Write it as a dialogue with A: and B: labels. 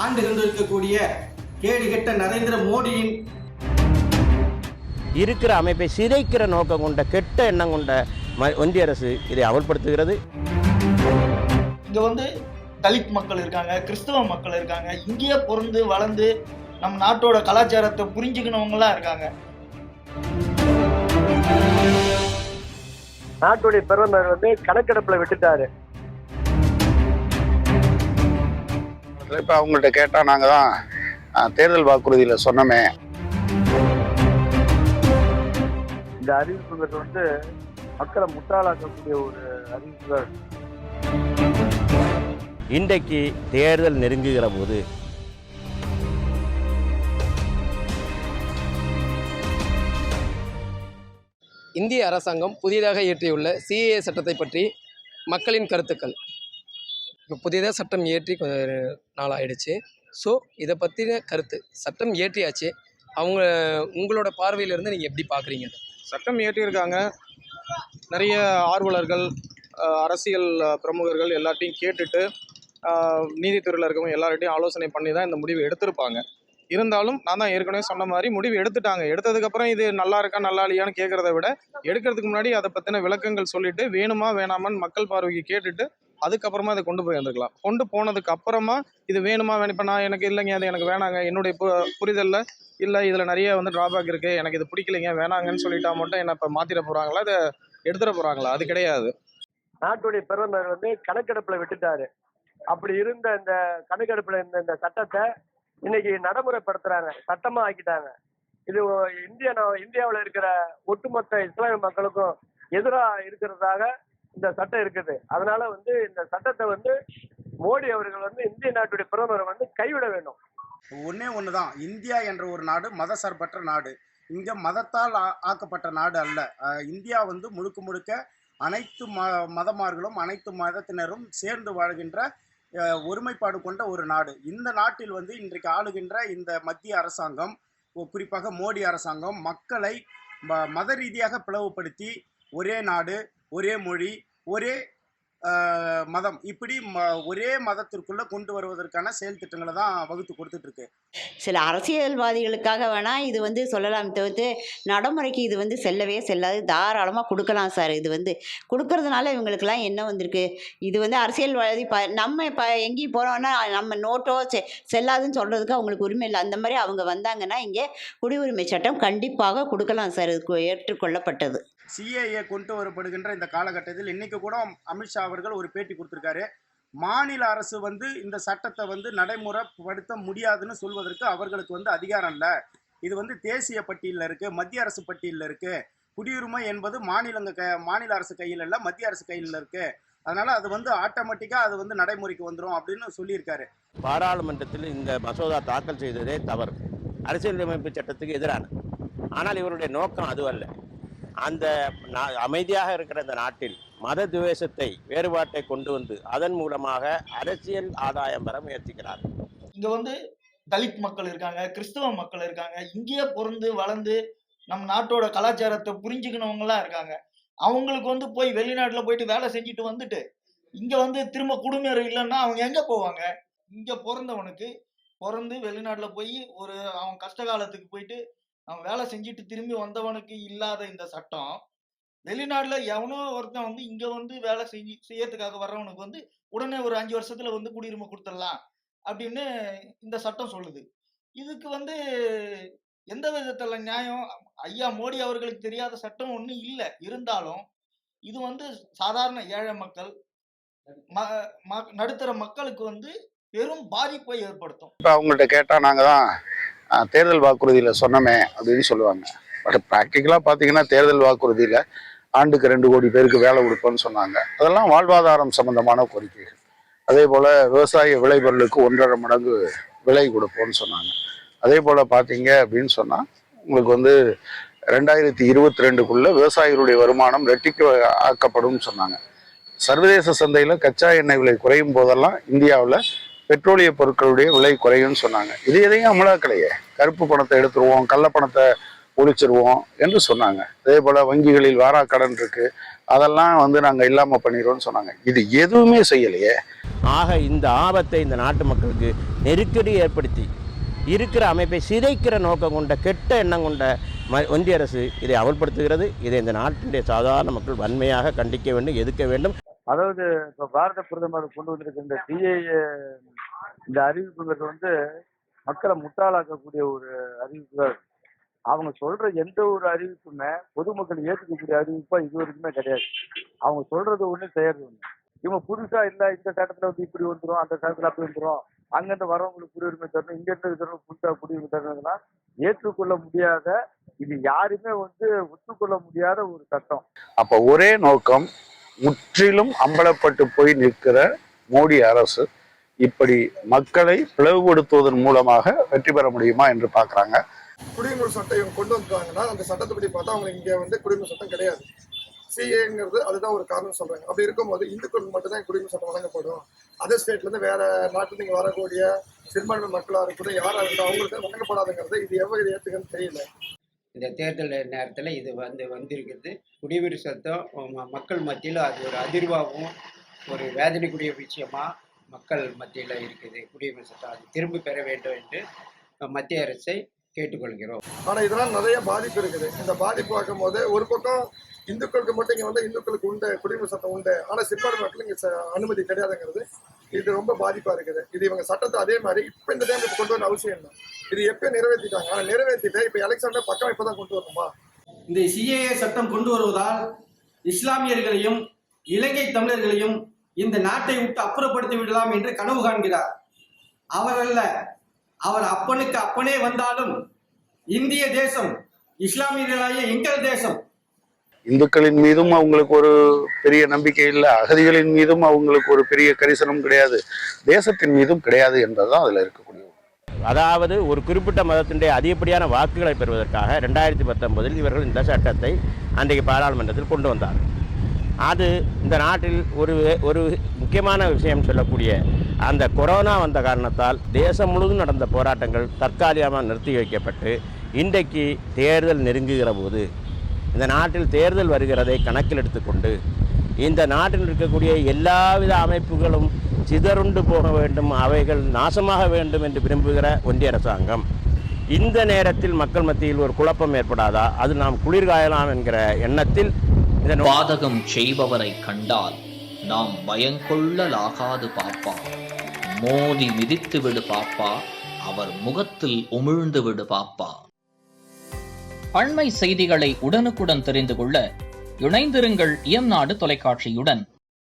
A: ஆண்டு கொண்டிருக்கக்கூடிய கேடுகெட்ட நரேந்திர மோடியின்
B: இருக்கிற அமைப்பை சிதைக்கிற நோக்கம் கொண்ட கெட்ட எண்ணம் கொண்ட ஒன்றிய அரசு இதை அமல்படுத்துகிறது.
C: இங்க தலித் மக்கள் இருக்காங்க, கிறிஸ்தவ மக்கள் இருக்காங்க, இங்கேயே பிறந்து வளர்ந்து நம்ம நாட்டோட கலாச்சாரத்தை புரிஞ்சுக்கணவங்களாம் இருக்காங்க.
D: நாட்டுடைய பிரதமர் கணக்கெடுப்புல விட்டுட்டாரு.
E: இப்ப அவங்கள்ட்ட கேட்டா நாங்க தான் தேர்தல் வாக்குறுதியில சொன்னோமே.
D: இந்த அறிவிப்புகள் மக்களை முட்டாளாக்கக்கூடிய ஒரு அறிவிப்புகள்.
B: இன்றைக்கு தேர்தல் நெருங்குகிற போது
F: இந்திய அரசாங்கம் புதிதாக இயற்றியுள்ள சிஏஏ சட்டத்தை பற்றி மக்களின் கருத்துக்கள். இப்போ புதிதாக சட்டம் இயற்றி நாள் ஆயிடுச்சு. ஸோ இதை பற்றின கருத்து, சட்டம் இயற்றியாச்சு, உங்களோட பார்வையிலிருந்து நீங்கள் எப்படி பார்க்குறீங்க?
G: சட்டம் இயற்றியிருக்காங்க, நிறைய ஆர்வலர்கள், அரசியல் பிரமுகர்கள் எல்லாத்தையும் கேட்டுட்டு நீதித்துறையில் இருக்கவங்க எல்லார்ட்டையும் ஆலோசனை பண்ணி தான் இந்த முடிவு எடுத்திருப்பாங்க. இருந்தாலும் நான் தான் ஏற்கனவே சொன்ன மாதிரி முடிவு எடுத்துட்டாங்க. எடுத்ததுக்கப்புறம் இது நல்லா இருக்கா நல்லா இல்லையான்னு கேட்குறத விட எடுக்கிறதுக்கு முன்னாடி அதை பற்றின விளக்கங்கள் சொல்லிட்டு வேணுமா வேணாமான்னு மக்கள் பார்வைக்கு கேட்டுட்டு அதுக்கப்புறமா இதை கொண்டு போய் வந்துருக்கலாம். கொண்டு போனதுக்கு அப்புறமா இது வேணுமா வேணும், இப்போ நான் எனக்கு இல்லைங்க அது எனக்கு வேணாங்க, என்னுடைய புரிதலில் இல்லை இதில் நிறைய ட்ராபேக் இருக்குது, எனக்கு இது பிடிக்கலைங்க வேணாங்கன்னு சொல்லிட்டா மட்டும் என்ன இப்போ மாற்றிட போகிறாங்களா, இதை எடுத்துட போகிறாங்களா? அது கிடையாது.
D: நாட்டுடைய பிரதமர் கணக்கெடுப்புல விட்டுட்டாரு. அப்படி இருந்த இந்த கணக்கெடுப்புல இந்த சட்டத்தை இன்னைக்கு நடைமுறைப்படுத்துறாங்க, சட்டமா ஆக்கிட்டாங்க. இது இந்தியாவில் இருக்கிற ஒட்டுமொத்த இஸ்லாமிய மக்களுக்கும் எதிராக இருக்கிறதாக இந்த சட்டம் இருக்குது. அதனால இந்த சட்டத்தை மோடி அவர்கள் இந்திய நாட்டுடைய பிரதமரை கைவிட வேண்டும்.
E: ஒன்னே ஒண்ணுதான், இந்தியா என்ற ஒரு நாடு மதசார்பற்ற நாடு. இங்க மதத்தால் ஆக்கப்பட்ட நாடு அல்ல. இந்தியா முழுக்க முழுக்க அனைத்து மதமார்களும் அனைத்து மதத்தினரும் சேர்ந்து வாழ்கின்ற ஒருமைப்பாடு கொண்ட ஒரு நாடு. இந்த நாட்டில் இன்றைக்கு ஆளுகின்ற இந்த மத்திய அரசாங்கம், குறிப்பாக மோடி அரசாங்கம், மக்களை மத ரீதியாக பிளவுபடுத்தி ஒரே நாடு, ஒரே மொழி, ஒரே மதம், இப்படி ஒரே மதத்திற்குள்ள கொண்டு வருவதற்கான செயல் திட்டங்களை தான் வகுத்து கொடுத்துட்டு இருக்கு.
H: சில அரசியல்வாதிகளுக்காக வேணா இது சொல்லலாம் தவிர்த்து நடைமுறைக்கு இது செல்லவே செல்லாது. தாராளமாக கொடுக்கலாம் சார். இது கொடுக்கறதுனால இவங்களுக்கெல்லாம் என்ன வந்திருக்கு? இது அரசியல்வாதி நம்ம இப்போ எங்கேயும் போகிறோன்னா நம்ம நோட்டோ செல்லாதுன்னு சொல்கிறதுக்கு அவங்களுக்கு உரிமை இல்லை. அந்த மாதிரி அவங்க வந்தாங்கன்னா இங்கே குடியுரிமை சட்டம் கண்டிப்பாக கொடுக்கலாம் சார். இது ஏற்றுக்கொள்ளப்பட்டது.
E: சிஏஏ கொண்டு வரப்படுகின்ற இந்த காலகட்டத்தில் இன்னைக்கு கூட அமித்ஷா அவர்கள் ஒரு பேட்டி கொடுத்திருக்காரு. மாநில அரசு இந்த சட்டத்தை நடைமுறைப்படுத்த முடியாதுன்னு சொல்வதற்கு அவர்களுக்கு அதிகாரம் இல்லை. இது தேசிய பட்டியலில் இருக்கு, மத்திய அரசு பட்டியலில் இருக்கு. குடியுரிமை என்பது மாநில அரசு கையில் இல்லை, மத்திய அரசு கையில் இருக்கு. அதனால அது ஆட்டோமேட்டிக்கா அது நடைமுறைக்கு வந்துடும் அப்படின்னு சொல்லியிருக்காரு.
B: பாராளுமன்றத்தில் இந்த மசோதா தாக்கல் செய்ததே தவறு, அரசியலமைப்பு சட்டத்துக்கு எதிரான. ஆனால் இவருடைய நோக்கம் அதுவல்ல. அந்த அமைதியாக இருக்கிற இந்த நாட்டில் மத துவேஷத்தை, வேறுபாட்டை கொண்டு வந்து அதன் மூலமாக அரசியல் ஆதாயம் பெற முயற்சிக்கிறார்.
C: இங்க தலித் மக்கள் இருக்காங்க, கிறிஸ்தவ மக்கள் இருக்காங்க, இங்கேயே பிறந்து வளர்ந்து நம்ம நாட்டோட கலாச்சாரத்தை புரிஞ்சுக்கணவங்களாம் இருக்காங்க. அவங்களுக்கு போய் வெளிநாட்டுல போயிட்டு வேலை செஞ்சுட்டு வந்துட்டு இங்க திரும்ப குடியுரிமை இல்லைன்னா அவங்க எங்க போவாங்க? இங்க பிறந்து வெளிநாட்டுல போய் அவன் கஷ்ட காலத்துக்கு போயிட்டு அவன் வேலை செஞ்சுட்டு திரும்பி வந்தவனுக்கு இல்லாத இந்த சட்டம், வெளிநாட்டுல எவனோ ஒருத்தன் இங்க வேலை செய்யறதுக்காக வர்றவனுக்கு உடனே ஒரு 5 வருஷத்துல குடியுரிமை கொடுத்துடலாம் அப்படின்னு இந்த சட்டம் சொல்லுது. இதுக்கு எந்த விதத்துல நியாயம்? ஐயா மோடி அவர்களுக்கு தெரியாத சட்டம் ஒண்ணும் இல்லை. இருந்தாலும் இது சாதாரண ஏழை மக்கள், நடுத்தர மக்களுக்கு பெரும் பாதிப்பை ஏற்படுத்தும்.
E: இப்ப அவங்கள்ட்ட கேட்டா நாங்க தான் தேர்தல் வாக்குறுதியில சொன்னோமே அப்படின்னு சொல்லுவாங்க. பட் ப்ராக்டிக்கலா பாத்தீங்கன்னா தேர்தல் வாக்குறுதியில ஆண்டுக்கு 2 கோடி பேருக்கு வேலை கொடுப்போம்னு சொன்னாங்க. அதெல்லாம் வாழ்வாதாரம் சம்பந்தமான கோரிக்கைகள். அதே போல விவசாய விளைபொருளுக்கு 1.5 மடங்கு விலை கொடுப்போம்னு சொன்னாங்க. அதே போல பாத்தீங்க அப்படின்னு சொன்னா உங்களுக்கு 2022க்குள்ள விவசாயிகளுடைய வருமானம் ரெட்டிக்கு ஆக்கப்படும் சொன்னாங்க. சர்வதேச சந்தையில கச்சா எண்ணெய் விலை குறையும் போதெல்லாம் இந்தியாவில் பெட்ரோலிய பொருட்களுடைய விலை குறையும்னு சொன்னாங்க. இது எதையும் அமலாக்கலையே. கருப்பு பணத்தை எடுத்துருவோம், கள்ள பணத்தை
I: ஒழிச்சிருவோம் என்று சொன்னாங்க. அதே போல் வங்கிகளில் வாராக்கடன் இருக்கு, அதெல்லாம் வந்து நாங்கள் இல்லாமல் பண்ணிடுவோம்னு சொன்னாங்க. இது எதுவுமே செய்யலையே.
B: ஆக இந்த ஆபத்தை இந்த நாட்டு மக்களுக்கு நெருக்கடி ஏற்படுத்தி இருக்கிற அமைப்பை சிதைக்கிற நோக்கம் கொண்ட கெட்ட எண்ணம் கொண்ட ஒன்றிய அரசு இதை அமல்படுத்துகிறது. இதை இந்த நாட்டினுடைய சாதாரண மக்கள் வன்மையாக கண்டிக்க வேண்டும், எதிர்க்க வேண்டும்.
D: அதாவது இப்போ பாரத பிரதமர் கொண்டு வந்திருக்க இந்த டிஏஏ இந்த அறிவிப்புங்கிறது வந்து மக்களை முட்டாளாக்கக்கூடிய ஒரு அறிவிப்புகள். அவங்க சொல்ற எந்த ஒரு அறிவிப்புமே பொதுமக்கள் ஏற்றுக்கக்கூடிய அறிவிப்பா இது வரைக்குமே கிடையாது. அவங்க சொல்றது ஒண்ணு செய்யறது ஒண்ணு. இவங்க புதுசா இல்ல இந்த சட்டத்துல வந்து இப்படி வந்துடும், அந்த சட்டத்துல அப்படி வந்துடும், அங்கிருந்து வரவங்களுக்கு குடியுரிமை தரணும், இங்க இருந்து இருக்கிறவங்க புதுசா குடியுரிமை தரணும்னா ஏற்றுக்கொள்ள முடியாத, இது யாருமே வந்து ஒத்துக்கொள்ள முடியாத ஒரு சட்டம்.
I: அப்போ ஒரே நோக்கம், முற்றிலும் அம்பலப்பட்டு போய் நிற்கிற மோடி அரசு இப்படி மக்களை பிளவுபடுத்துவதன் மூலமாக வெற்றி பெற முடியுமா என்று பார்க்குறாங்க.
J: குடியுரிமை சட்டம் இவங்க கொண்டு வந்துட்டாங்கன்னா அந்த சட்டத்தை பார்த்தா அவங்க இங்கே வந்து குடியுரிமை சட்டம் கிடையாது. சிஏங்கிறது அதுதான் ஒரு காரணம் சொல்றாங்க. அப்படி இருக்கும்போது இந்துக்களுக்கு மட்டும்தான் குடியுரிமை சட்டம் வழங்கப்படும். அதர் ஸ்டேட்ல இருந்து வேற நாட்டில் நீங்க வரக்கூடிய சிறுபான்மை மக்களாக இருக்கட்டும், யாராக இருக்கட்டும் அவங்களுக்கு வழங்கப்படாதுங்கிறது இது எவ்வளவு ஏற்றுக்கன்னு தெரியல.
K: இந்த தேர்தல் நேரத்தில் இது வந்திருக்குது. குடியுரிமை சட்டம் மக்கள் மத்தியில் அது ஒரு அதிர்வாகவும் ஒரு வேதனைக்குரிய விஷயமா மக்கள் மத்தியில் இருக்குது. குடியுரிமை சட்டம் அது திரும்ப பெற வேண்டும் என்று மத்திய அரசை கேட்டுக்கொள்கிறோம்.
J: ஆனா இதெல்லாம் நிறைய பாதிப்பு இருக்குது. இந்த பாதிப்பு பார்க்கும் போது ஒரு பக்கம் இந்துக்களுக்கு மட்டும் இங்க வந்து இந்துக்களுக்கு உண்டு குடியுரிமை சட்டம் உண்டு, ஆனா சிறுபான்மை மக்கள் இங்க அனுமதி கிடையாதுங்கிறது இது ரொம்ப பாதிப்பா இருக்குது. இது இவங்க சட்டத்தை அதே மாதிரி இப்ப இந்த டைம் கொண்டு வர அவசியம் இல்லை. இது எப்பயும் நிறைவேற்றிட்டாங்க. ஆனா நிறைவேற்றிட்டு இப்ப எலெக்ஷன்ல பக்கம் இப்பதான் கொண்டு வரணுமா?
A: இந்த சிஏஏ சட்டம் கொண்டு வருவதால் இஸ்லாமியர்களையும் இலங்கை தமிழர்களையும் இந்த நாட்டை விட்டு அப்புறப்படுத்தி விடலாம் என்று கனவு காண்கிறார். அவரல்ல, அவர் அப்பனுக்கு அப்பனே வந்தாலும் இந்திய தேசம் இஸ்லாமியர்களாகிய எங்கள் தேசம்.
I: இந்துக்களின் மீதும் அவங்களுக்கு ஒரு பெரிய நம்பிக்கை இல்லை, அகதிகளின் மீதும் அவங்களுக்கு ஒரு பெரிய கரிசனம் கிடையாது, தேசத்தின் மீதும் கிடையாது என்பதுதான் அதில் இருக்கக்கூடிய.
B: அதாவது ஒரு குறிப்பிட்ட மதத்தினுடைய அதிகப்படியான வாக்குகளை பெறுவதற்காக 2019 இவர்கள் இந்த சட்டத்தை அன்றைக்கு பாராளுமன்றத்தில் கொண்டு வந்தார்கள். அது இந்த நாட்டில் ஒரு முக்கியமான விஷயம் சொல்லக்கூடிய அந்த கொரோனா வந்த காரணத்தால் தேசம் முழுவதும் நடந்த போராட்டங்கள் தற்காலிகமாக நிறுத்தி வைக்கப்பட்டு இன்றைக்கு தேர்தல் நெருங்குகிற போது இந்த நாட்டில் தேர்தல் வருகிறதை கணக்கில் எடுத்துக்கொண்டு இந்த நாட்டில் இருக்கக்கூடிய எல்லாவித அமைப்புகளும் சிதறுண்டு போக வேண்டும், அவைகள் நாசமாக வேண்டும் என்று விரும்புகிற ஒன்றிய அரசாங்கம் இந்த நேரத்தில் மக்கள் மத்தியில் ஒரு குழப்பம் ஏற்படாதா, அது நாம் குளிர்காயலாம் என்கிற எண்ணத்தில்
L: பாதகம் செய்பவரை கண்டால் நாம் பயங்கொள்ளலாகாது பாப்பா, மோதி மிதித்து விடு பாப்பா, அவர் முகத்தில் உமிழ்ந்து விடு பாப்பா. அண்மை செய்திகளை உடனுக்குடன் தெரிந்து கொள்ள இணைந்திருங்கள் இயம்நாடு தொலைக்காட்சியுடன்.